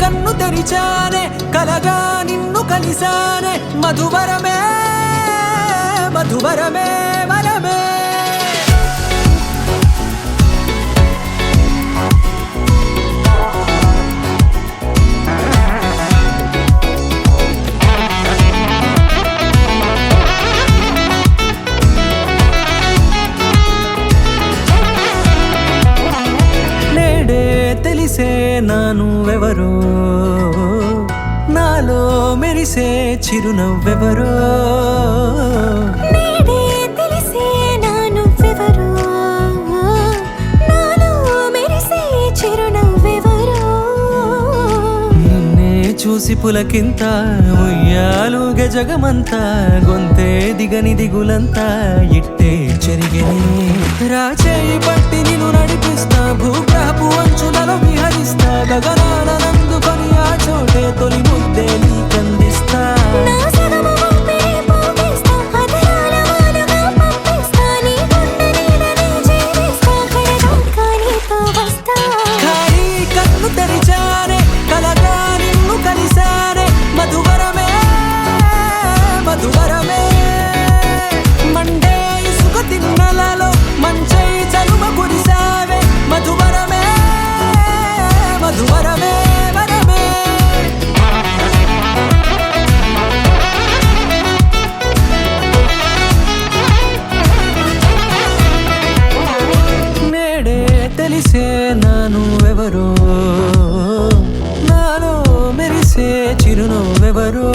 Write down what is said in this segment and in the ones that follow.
కన్ను తెరిచానే కలగా నిన్ను కలిసానే మధువరమే మధువరమే వరమే తెలిసే నానువెవరో నాలో మెరిసే చిరునవ్వెవరో నేడే తెలిసే నానువెవరో నాలో మెరిసే చిరునవ్వెవరో నిన్నే చూసి పులకింత ఉయ్యాలుగ జగమంతా గొంతే దిగని దిగులంతా ఇట్టే చెరిగెనే రాచేయి పట్టి నిన్ను నడిపిస్తా భూగ్రహపు అంచులలో విహరిస్తా గగనాల నందుకొని ఆ చోటే తొలి ముద్దే నీకందిస్తా నా సగమ ఊపిరి పోగేస్తా అదరాల వానగా పంపిస్తా నీ గుండె నీడనే జీవిస్తా కడదాకా నీతో వస్తా ఖాళీ కన్ను తెరిచానే కలగా నిన్ను కలిసానే మధువరమే మధువరమే మండే ఇసుక తిన్నలలో మంచై చలువ కురిసావే మధువరమే మధువరమే వరమే నేడే తెలిసే నానువెవరో నాలో మెరిసే చిరునవ్వెవరో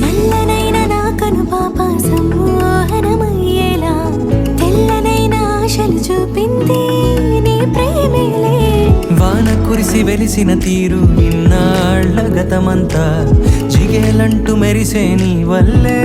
నల్లనైన నా కనుపాప సమ్మోహనమయ్యేలా తెల్లనైన ఆశలు చూపింది నీ ప్రేమేలే వాన కురిసి వెలిసిన తీరు ఇన్నాళ్ల గతమంతా జిగేలంటూ మెరిసే నీ వల్లే